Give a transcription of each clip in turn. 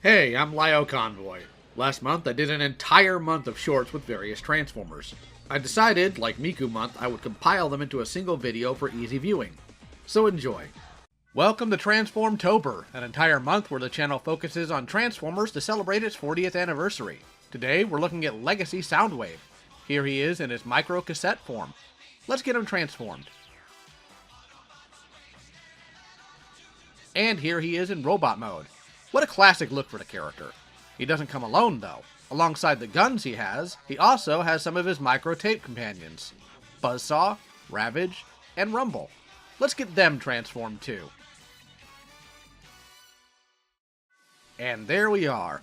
Hey, I'm LioConvoy. Last month I did an entire month of shorts with various Transformers. I decided, like Miku Month, I would compile them into a single video for easy viewing. So enjoy. Welcome to Transformtober, an entire month where the channel focuses on Transformers to celebrate its 40th anniversary. Today we're looking at Legacy Soundwave. Here he is in his micro cassette form. Let's get him transformed. And here he is in robot mode. What a classic look for the character. He doesn't come alone though. Alongside the guns he also has some of his micro tape companions. Buzzsaw, Ravage, and Rumble. Let's get them transformed too. And there we are.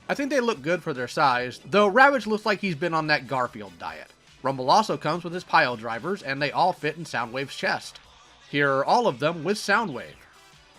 I think they look good for their size, though Ravage looks like he's been on that Garfield diet. Rumble also comes with his pile drivers, and they all fit in Soundwave's chest. Here are all of them with Soundwave.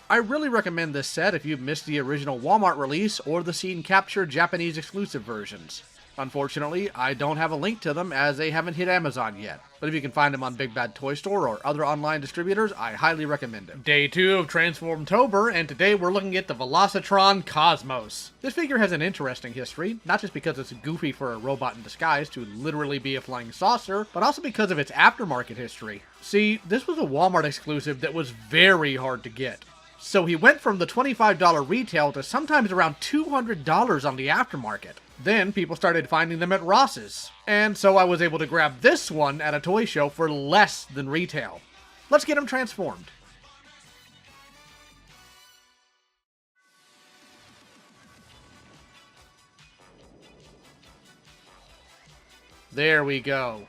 I really recommend this set if you've missed the original Walmart release or the scene capture Japanese exclusive versions. Unfortunately, I don't have a link to them as they haven't hit Amazon yet, but if you can find them on Big Bad Toy Store or other online distributors, I highly recommend them. Day 2 of Transformtober, and today we're looking at the Velocitron Cosmos. This figure has an interesting history, not just because it's goofy for a robot in disguise to literally be a flying saucer, but also because of its aftermarket history. See, this was a Walmart exclusive that was very hard to get. So he went from the $25 retail to sometimes around $200 on the aftermarket. Then people started finding them at Ross's, and so I was able to grab this one at a toy show for less than retail. Let's get him transformed. There we go.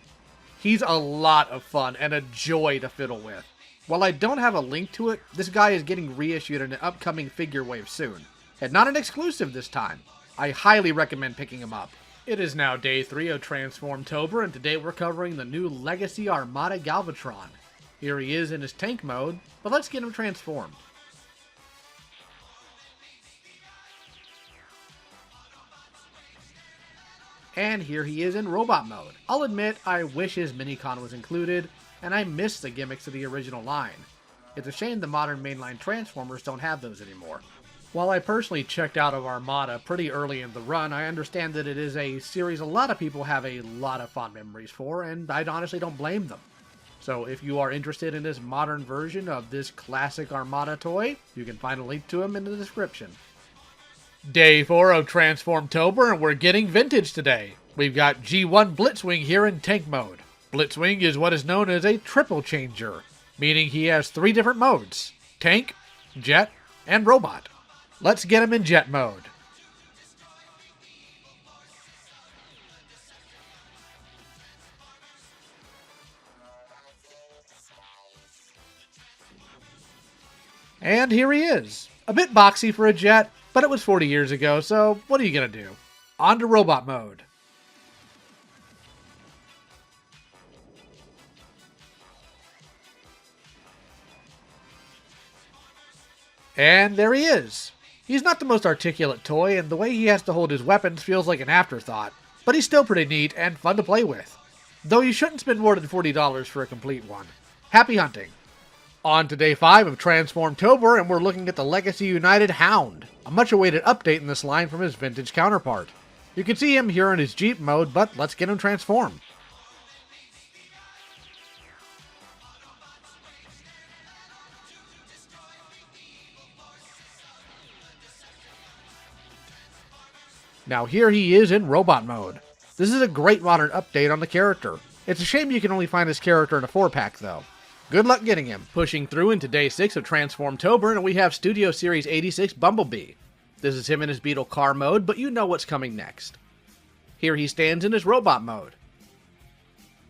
He's a lot of fun and a joy to fiddle with. While I don't have a link to it, this guy is getting reissued in an upcoming figure wave soon. And not an exclusive this time. I highly recommend picking him up. It is now day 3 of Transformtober, and today we're covering the new Legacy Armada Galvatron. Here he is in his tank mode, but let's get him transformed. And here he is in robot mode. I'll admit, I wish his minicon was included, and I miss the gimmicks of the original line. It's a shame the modern mainline Transformers don't have those anymore. While I personally checked out of Armada pretty early in the run, I understand that it is a series a lot of people have a lot of fond memories for, and I honestly don't blame them. So if you are interested in this modern version of this classic Armada toy, you can find a link to him in the description. Day 4 of Transformtober, and we're getting vintage today. We've got G1 Blitzwing here in tank mode. Blitzwing is what is known as a triple changer, meaning he has 3 different modes: tank, jet, and robot. Let's get him in jet mode. And here he is. A bit boxy for a jet, but it was 40 years ago, so what are you gonna do? On to robot mode. And there he is. He's not the most articulate toy, and the way he has to hold his weapons feels like an afterthought, but he's still pretty neat and fun to play with. Though you shouldn't spend more than $40 for a complete one. Happy hunting! On to day 5 of Transformtober, and we're looking at the Legacy United Hound, a much-awaited update in this line from his vintage counterpart. You can see him here in his Jeep mode, but let's get him transformed. Now here he is in robot mode. This is a great modern update on the character. It's a shame you can only find this character in a 4-pack though. Good luck getting him. Pushing through into day 6 of Transformtober, and we have Studio Series 86 Bumblebee. This is him in his Beetle car mode, but you know what's coming next. Here he stands in his robot mode.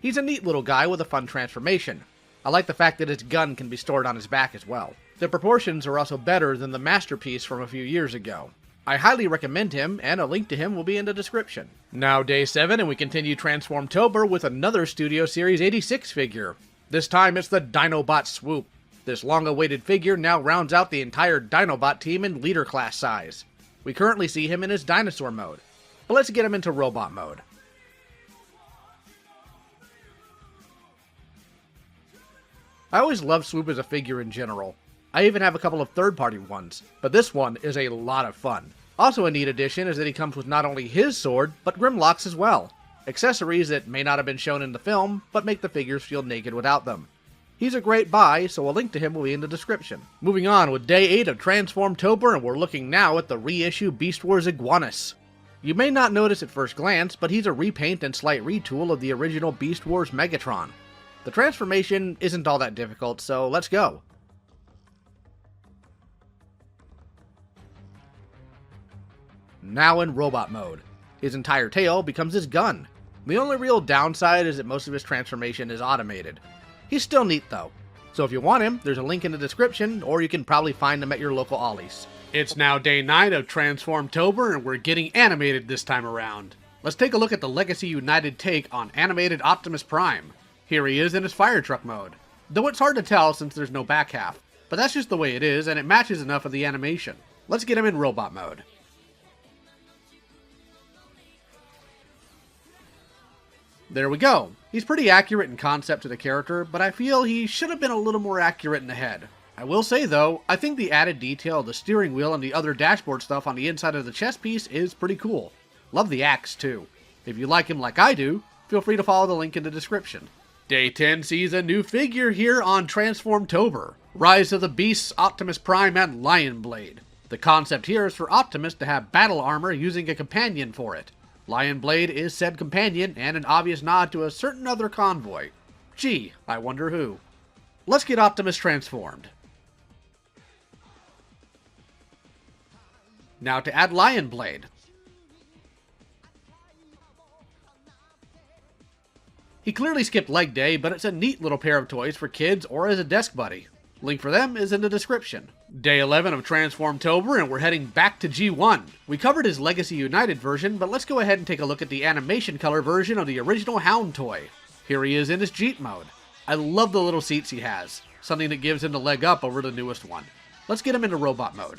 He's a neat little guy with a fun transformation. I like the fact that his gun can be stored on his back as well. The proportions are also better than the masterpiece from a few years ago. I highly recommend him, and a link to him will be in the description. Now day 7, and we continue Transformtober with another Studio Series 86 figure. This time it's the Dinobot Swoop. This long-awaited figure now rounds out the entire Dinobot team in leader class size. We currently see him in his dinosaur mode, but let's get him into robot mode. I always loved Swoop as a figure in general. I even have a couple of third-party ones, but this one is a lot of fun. Also a neat addition is that he comes with not only his sword, but Grimlock's as well. Accessories that may not have been shown in the film, but make the figures feel naked without them. He's a great buy, so a link to him will be in the description. Moving on with Day 8 of Transformtober, and we're looking now at the reissue Beast Wars Iguanus. You may not notice at first glance, but he's a repaint and slight retool of the original Beast Wars Megatron. The transformation isn't all that difficult, so let's go. Now in robot mode. His entire tail becomes his gun. The only real downside is that most of his transformation is automated. He's still neat though. So if you want him, there's a link in the description, or you can probably find him at your local Ollie's. It's now day 9 of Transformtober, and we're getting animated this time around. Let's take a look at the Legacy United take on animated Optimus Prime. Here he is in his fire truck mode. Though it's hard to tell since there's no back half, but that's just the way it is, and it matches enough of the animation. Let's get him in robot mode. There we go. He's pretty accurate in concept to the character, but I feel he should have been a little more accurate in the head. I will say though, I think the added detail of the steering wheel and the other dashboard stuff on the inside of the chest piece is pretty cool. Love the axe too. If you like him like I do, feel free to follow the link in the description. Day 10 sees a new figure here on Transformtober. Rise of the Beasts, Optimus Prime, and Lionblade. The concept here is for Optimus to have battle armor using a companion for it. Lionblade is said companion, and an obvious nod to a certain other convoy. Gee, I wonder who. Let's get Optimus transformed. Now to add Lionblade. He clearly skipped leg day, but it's a neat little pair of toys for kids or as a desk buddy. Link for them is in the description. Day 11 of Transformtober, and we're heading back to G1. We covered his Legacy United version, but let's go ahead and take a look at the animation color version of the original Hound toy. Here he is in his Jeep mode. I love the little seats he has, something that gives him the leg up over the newest one. Let's get him into robot mode.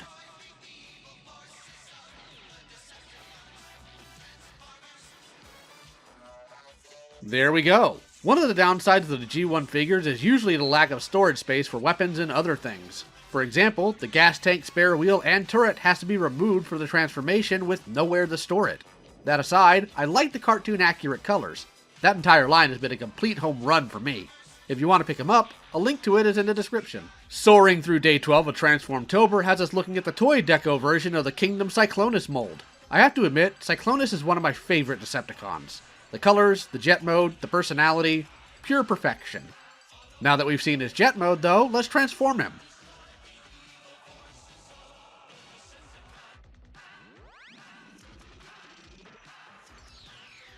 There we go. One of the downsides of the G1 figures is usually the lack of storage space for weapons and other things. For example, the gas tank, spare wheel, and turret has to be removed for the transformation with nowhere to store it. That aside, I like the cartoon accurate colors. That entire line has been a complete home run for me. If you want to pick him up, a link to it is in the description. Soaring through day 12 of Transformtober has us looking at the toy deco version of the Kingdom Cyclonus mold. I have to admit, Cyclonus is one of my favorite Decepticons. The colors, the jet mode, the personality, pure perfection. Now that we've seen his jet mode though, let's transform him.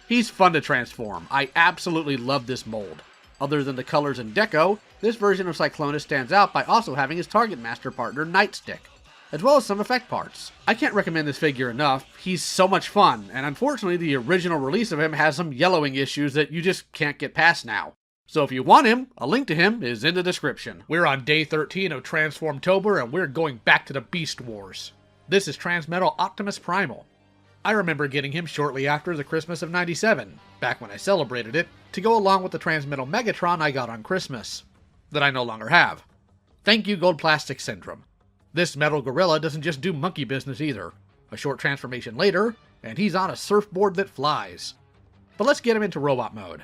He's fun to transform. I absolutely love this mold. Other than the colors and deco, this version of Cyclonus stands out by also having his Target Master partner Nightstick, as well as some effect parts. I can't recommend this figure enough. He's so much fun, and unfortunately the original release of him has some yellowing issues that you just can't get past now. So if you want him, a link to him is in the description. We're on day 13 of Transformtober, and we're going back to the Beast Wars. This is Transmetal Optimus Primal. I remember getting him shortly after the Christmas of '97, back when I celebrated it, to go along with the Transmetal Megatron I got on Christmas, that I no longer have. Thank you, Gold Plastic Syndrome. This metal gorilla doesn't just do monkey business either. A short transformation later, and he's on a surfboard that flies. But let's get him into robot mode.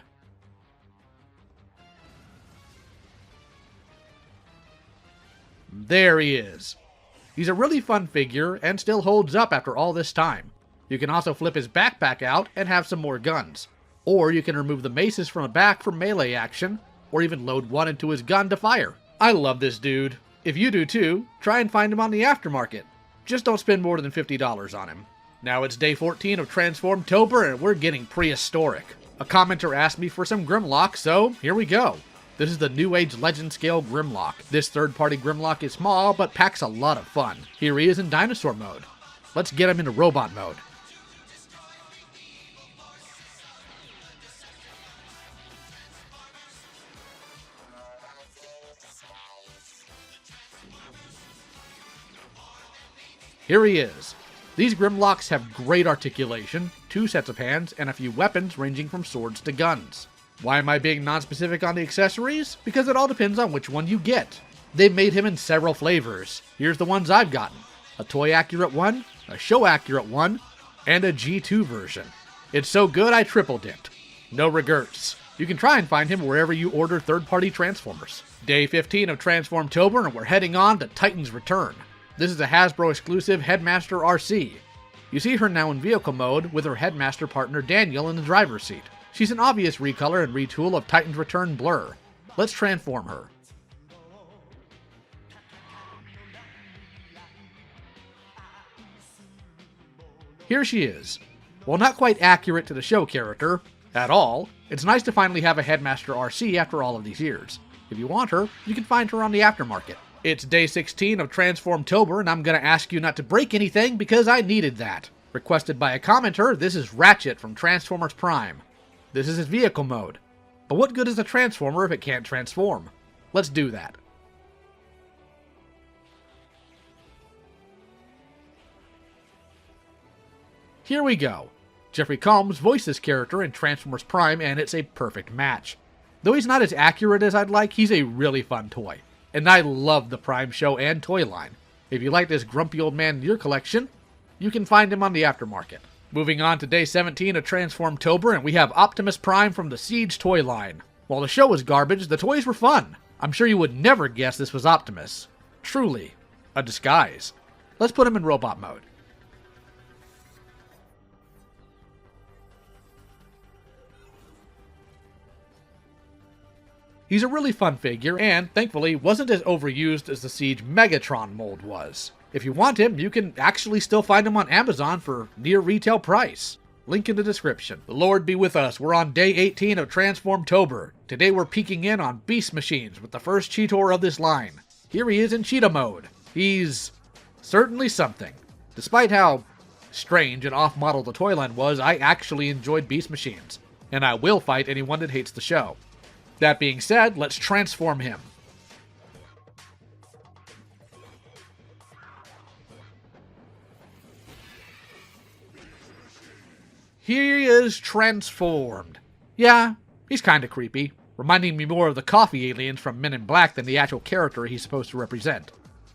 There he is. He's a really fun figure, and still holds up after all this time. You can also flip his backpack out and have some more guns. Or you can remove the maces from the back for melee action, or even load one into his gun to fire. I love this dude. If you do too, try and find him on the aftermarket. Just don't spend more than $50 on him. Now it's day 14 of Transformtober, and we're getting prehistoric. A commenter asked me for some Grimlock, so here we go. This is the New Age Legend Scale Grimlock. This third-party Grimlock is small, but packs a lot of fun. Here he is in dinosaur mode. Let's get him into robot mode. Here he is. These Grimlocks have great articulation, 2 sets of hands, and a few weapons ranging from swords to guns. Why am I being non-specific on the accessories? Because it all depends on which one you get. They've made him in several flavors. Here's the ones I've gotten. a toy-accurate one, a show-accurate one, and a G2 version. It's so good I triple-dipped. No regrets. You can try and find him wherever you order third-party Transformers. Day 15 of Transformtober, and we're heading on to Titan's Return. This is a Hasbro-exclusive Headmaster Arcee. You see her now in vehicle mode with her Headmaster partner Daniel in the driver's seat. She's an obvious recolor and retool of Titan's Return Blur. Let's transform her. Here she is. While not quite accurate to the show character, at all, it's nice to finally have a Headmaster Arcee after all of these years. If you want her, you can find her on the aftermarket. It's day 16 of Transformtober, and I'm going to ask you not to break anything because I needed that. Requested by a commenter, this is Ratchet from Transformers Prime. This is his vehicle mode. But what good is a Transformer if it can't transform? Let's do that. Here we go. Jeffrey Combs voiced this character in Transformers Prime, and it's a perfect match. Though he's not as accurate as I'd like, he's a really fun toy. And I love the Prime show and toy line. If you like this grumpy old man in your collection, you can find him on the aftermarket. Moving on to day 17 of Transformtober, and we have Optimus Prime from the Seige toy line. While the show was garbage, the toys were fun. I'm sure you would never guess this was Optimus. Truly, a disguise. Let's put him in robot mode. He's a really fun figure, and, thankfully, wasn't as overused as the Seige Megatron mold was. If you want him, you can actually still find him on Amazon for near retail price. Link in the description. The Lord be with us. We're on day 18 of Transformtober. Today we're peeking in on Beast Machines with the first cheetor of this line. Here he is in cheetah mode. He's certainly something. Despite how strange and off-model the toy line was, I actually enjoyed Beast Machines. And I will fight anyone that hates the show. That being said, let's transform him. Here he is transformed. Yeah, he's kinda creepy, reminding me more of the coffee aliens from Men in Black than the actual character he's supposed to represent.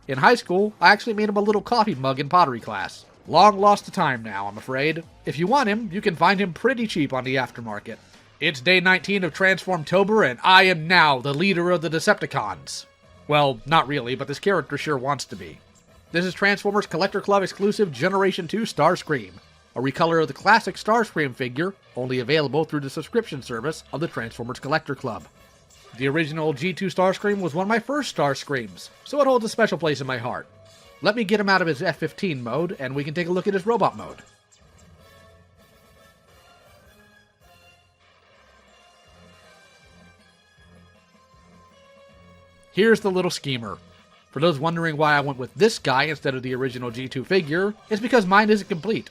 In high school, I actually made him a little coffee mug in pottery class. Long lost to time now, I'm afraid. If you want him, you can find him pretty cheap on the aftermarket. It's day 19 of Transformtober, and I am now the leader of the Decepticons. Well, not really, but this character sure wants to be. This is Transformers Collector Club exclusive Generation 2 Starscream, a recolor of the classic Starscream figure, only available through the subscription service of the Transformers Collector Club. The original G2 Starscream was one of my first Starscreams, so it holds a special place in my heart. Let me get him out of his F-15 mode, and we can take a look at his robot mode. Here's the little schemer. For those wondering why I went with this guy instead of the original G2 figure, it's because mine isn't complete.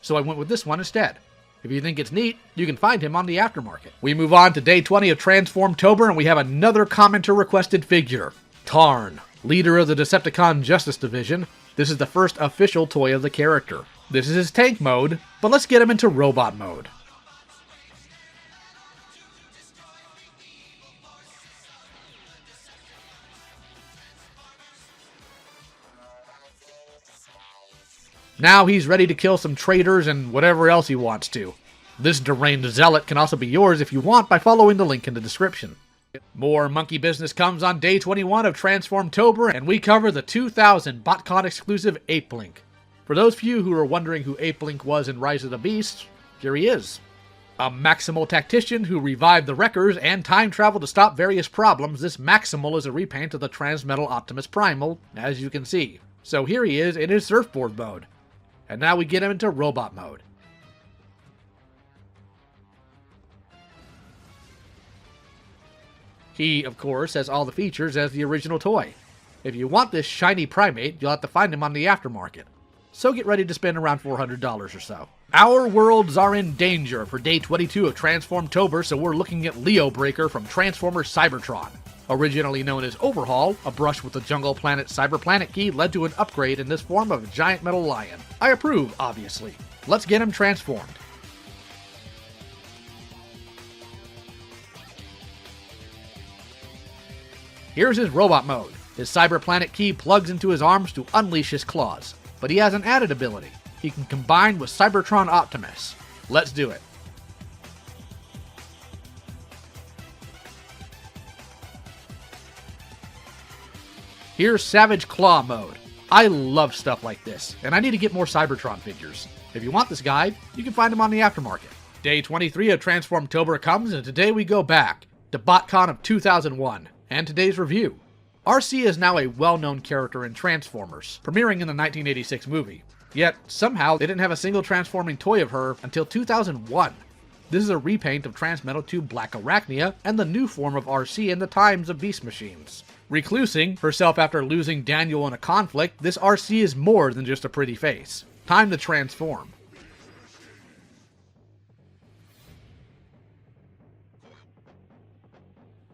So I went with this one instead. If you think it's neat, you can find him on the aftermarket. We move on to day 20 of Transformtober, and we have another commenter requested figure. Tarn, leader of the Decepticon Justice Division. This is the first official toy of the character. This is his tank mode, but let's get him into robot mode. Now he's ready to kill some traitors and whatever else he wants to. This deranged zealot can also be yours if you want by following the link in the description. More monkey business comes on day 21 of Transformtober, and we cover the 2000 Botcon exclusive Ape Link. For those of you who are wondering who Ape Link was in Rise of the Beast, here he is. A Maximal tactician who revived the Wreckers and time traveled to stop various problems, this Maximal is a repaint of the Transmetal Optimus Primal, as you can see. So here he is in his surfboard mode. And now we get him into robot mode. He, of course, has all the features as the original toy. If you want this shiny primate, you'll have to find him on the aftermarket. So get ready to spend around $400 or so. Our worlds are in danger for day 22 of Transformtober, so we're looking at leobreaker from Transformers Cybertron. Originally known as Overhaul, a brush with the Jungle Planet Cyberplanet key led to an upgrade in this form of a giant metal lion. I approve, obviously. Let's get him transformed. Here's his robot mode. His Cyberplanet key plugs into his arms to unleash his claws. but he has an added ability. He can combine with Cybertron Optimus. Let's do it. Here's Savage Claw mode. I love stuff like this, and I need to get more Cybertron figures. If you want this guy, you can find him on the aftermarket. Day 23 of Transformtober comes, and today we go back to Botcon of 2001, and today's review. Arcee is now a well-known character in Transformers, premiering in the 1986 movie. Yet, somehow, they didn't have a single transforming toy of her until 2001. This is a repaint of Transmetal 2 Black Arachnia and the new form of Arcee in the times of Beast Machines. Reclusing herself after losing Daniel in a conflict, this Arcee is more than just a pretty face. Time to transform.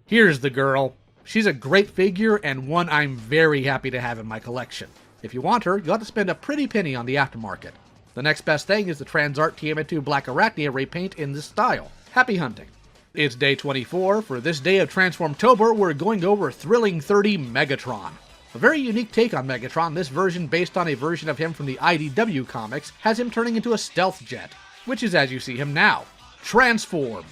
Here's the girl. She's a great figure and one I'm very happy to have in my collection. If you want her, you'll have to spend a pretty penny on the aftermarket. The next best thing is the Transart TM2 Black Arachnia repaint in this style. Happy hunting. It's day 24. For this day of Transformtober, we're going over Thrilling 30 Megatron. A very unique take on Megatron. This version, based on a version of him from the IDW comics, has him turning into a stealth jet, which is as you see him now. Transform.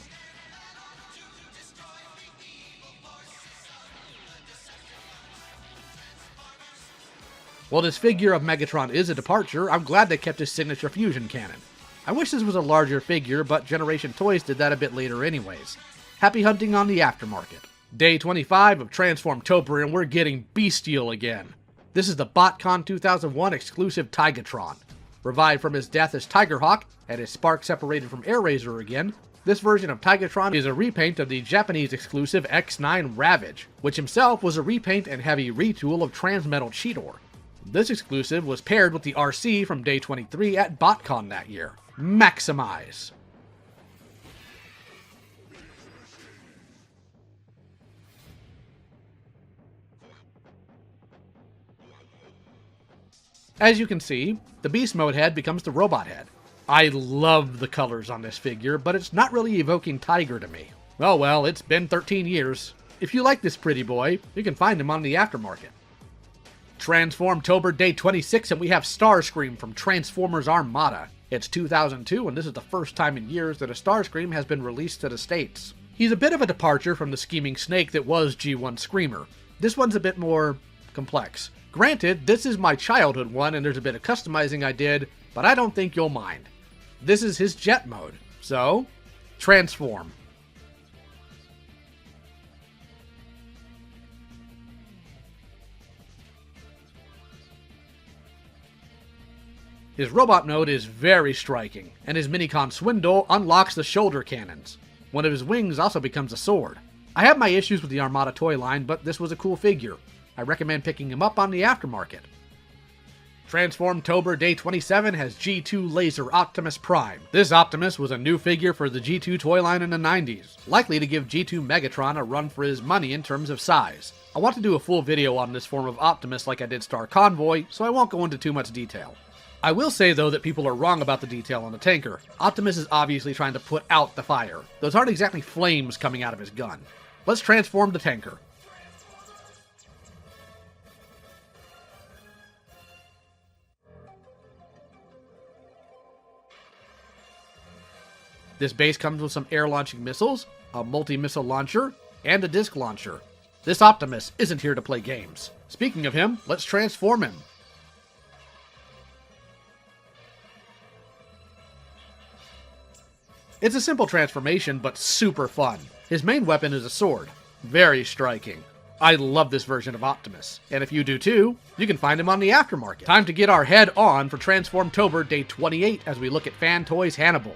While this figure of Megatron is a departure, I'm glad they kept his signature fusion cannon. I wish this was a larger figure, but Generation Toys did that a bit later anyways. Happy hunting on the aftermarket. Day 25 of Transformtober, and we're getting bestial again. This is the Botcon 2001 exclusive Tigatron. Revived from his death as Tigerhawk, and his spark separated from Airazor again, this version of Tigatron is a repaint of the Japanese exclusive X9 Ravage, which himself was a repaint and heavy retool of Transmetal Cheetor. This exclusive was paired with the Arcee from Day 23 at Botcon that year. Maximize! As you can see, the Beast Mode head becomes the Robot head. I love the colors on this figure, but it's not really evoking Tiger to me. Oh well, it's been 13 years. If you like this pretty boy, you can find him on the aftermarket. Transformtober Day 26, and we have Starscream from Transformers Armada. It's 2002, and this is the first time in years that a Starscream has been released to the States. He's a bit of a departure from the scheming snake that was G1 Screamer. This one's a bit more complex. Granted, this is my childhood one, and there's a bit of customizing I did, but I don't think you'll mind. This is his jet mode, so transform. His robot mode is very striking, and his Minicon Swindle unlocks the shoulder cannons. One of his wings also becomes a sword. I have my issues with the Armada toy line, but this was a cool figure. I recommend picking him up on the aftermarket. Transformtober Day 27 has G2 Laser Optimus Prime. This Optimus was a new figure for the G2 toy line in the 90s, likely to give G2 Megatron a run for his money in terms of size. I want to do a full video on this form of Optimus like I did Star Convoy, so I won't go into too much detail. I will say, though, that people are wrong about the detail on the tanker. Optimus is obviously trying to put out the fire. Those aren't exactly flames coming out of his gun. Let's transform the tanker. This base comes with some air-launching missiles, a multi-missile launcher, and a disc launcher. This Optimus isn't here to play games. Speaking of him, let's transform him. It's a simple transformation, but super fun. His main weapon is a sword. Very striking. I love this version of Optimus, and if you do too, you can find him on the aftermarket. Time to get our head on for Transformtober Day 28 as we look at Fan Toys Hannibal.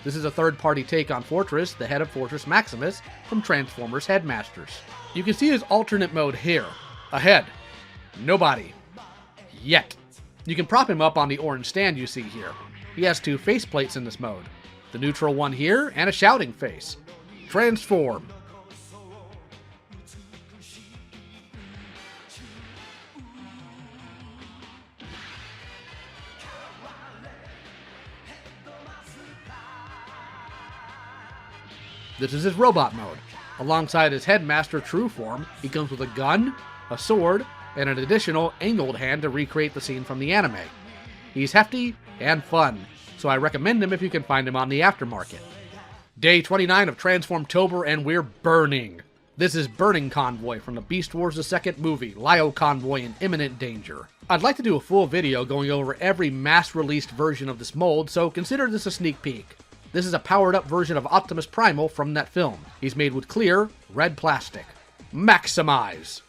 This is a third-party take on Fortress, the head of Fortress Maximus, from Transformers Headmasters. You can see his alternate mode here. A head. No body. Yet. You can prop him up on the orange stand you see here. He has two faceplates in this mode. The neutral one here, and a shouting face. Transform. This is his robot mode. Alongside his Headmaster True form, he comes with a gun, a sword, and an additional angled hand to recreate the scene from the anime. He's hefty and fun, so I recommend him if you can find him on the aftermarket. Day 29 of Transformtober, and we're burning. This is Burning Convoy from the Beast Wars the second movie, LioConvoy in imminent danger. I'd like to do a full video going over every mass-released version of this mold, so consider this a sneak peek. This is a powered-up version of Optimus Primal from that film. He's made with clear, red plastic. Maximize!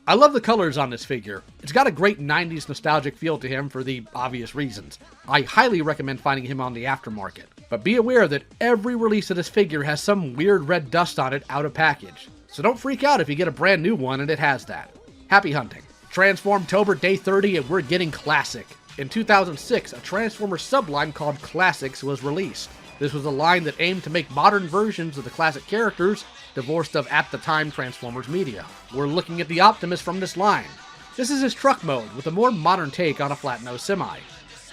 I love the colors on this figure. It's got a great 90s nostalgic feel to him for the obvious reasons. I highly recommend finding him on the aftermarket. But be aware that every release of this figure has some weird red dust on it out of package. So don't freak out if you get a brand new one and it has that. Happy hunting. Transformtober Day 30 and we're getting classic. In 2006, a Transformer subline called Classics was released. This was a line that aimed to make modern versions of the classic characters divorced of at-the-time Transformers media. We're looking at the Optimus from this line. This is his truck mode, with a more modern take on a flat-nosed semi.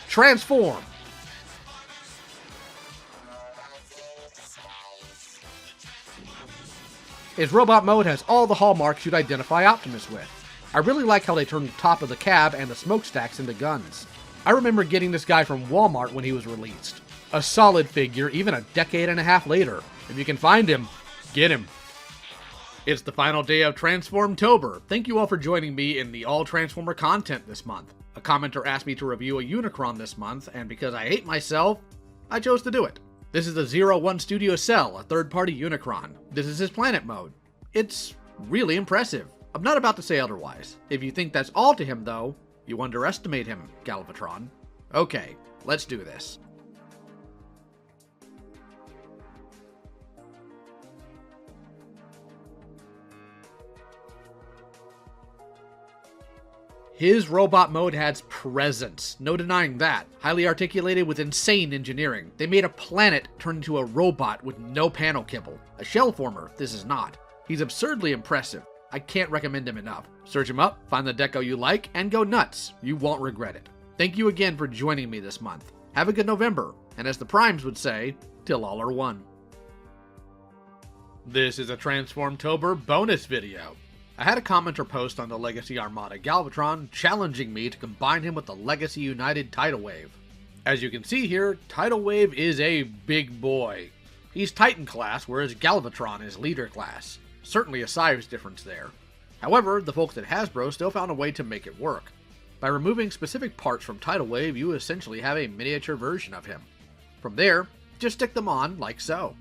Transform! His robot mode has all the hallmarks you'd identify Optimus with. I really like how they turned the top of the cab and the smokestacks into guns. I remember getting this guy from Walmart when he was released. A solid figure even a decade and a half later. If you can find him, get him. It's the final day of Transformtober. Thank you all for joining me in the all Transformer content this month. A commenter asked me to review a Unicron this month, and because I hate myself, I chose to do it. This is the 01 Studio Cell, a third-party Unicron. This is his planet mode. It's really impressive. I'm not about to say otherwise. If you think that's all to him, though, you underestimate him, Galvatron. Okay, let's do this. His robot mode has presence, no denying that. Highly articulated with insane engineering. They made a planet turn into a robot with no panel kibble. A shell former, this is not. He's absurdly impressive. I can't recommend him enough. Search him up, find the deco you like, and go nuts. You won't regret it. Thank you again for joining me this month. Have a good November, and as the Primes would say, till all are one. This is a Transformtober bonus video. I had a commenter post on the Legacy Armada Galvatron challenging me to combine him with the Legacy United Tidal Wave. As you can see here, Tidal Wave is a big boy. He's Titan class, whereas Galvatron is Leader class. Certainly a size difference there. However, the folks at Hasbro still found a way to make it work. By removing specific parts from Tidal Wave, you essentially have a miniature version of him. From there, just stick them on like so.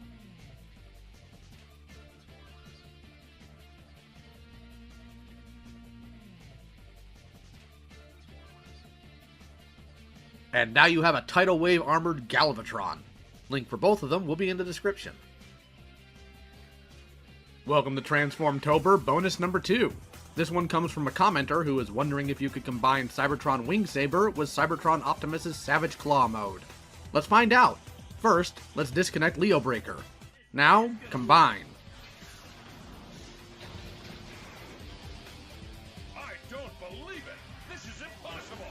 And now you have a Tidal Wave armored Galvatron. Link for both of them will be in the description. Welcome to Transformtober bonus number 2. This one comes from a commenter who is wondering if you could combine Cybertron Wingsaber with Cybertron Optimus' Savage Claw mode. Let's find out. First, let's disconnect leobreaker. Now, combine. I don't believe it! This is impossible!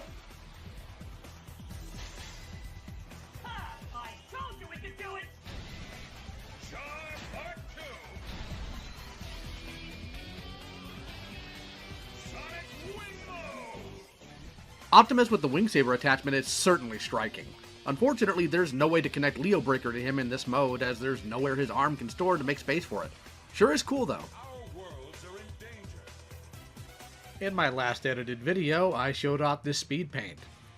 I told you we could do it! Charge Part 2! Sonic Wing Mode! Optimus with the Wingsaber attachment is certainly striking. Unfortunately, there's no way to connect leobreaker to him in this mode, as there's nowhere his arm can store to make space for it. Sure is cool though. Our worlds are in danger. In my last edited video, I showed off this speed paint.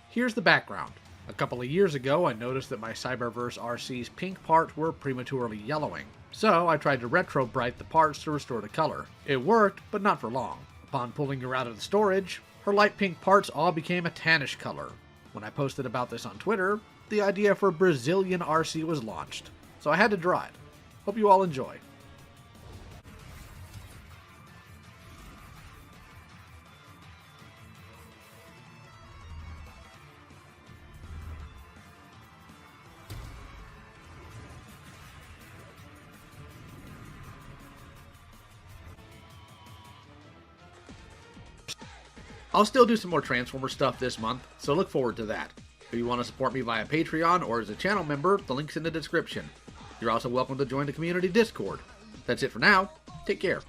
Here's the background. A couple of years ago, I noticed that my Cyberverse Arcee's pink parts were prematurely yellowing. So I tried to retro bright the parts to restore the color. It worked, but not for long. Upon pulling her out of the storage, her light pink parts all became a tannish color. When I posted about this on Twitter, the idea for Brazilian Arcee was launched, so I had to draw it. Hope you all enjoy. I'll still do some more Transformer stuff this month, so look forward to that. If you want to support me via Patreon or as a channel member, the link's in the description. You're also welcome to join the community Discord. That's it for now. Take care.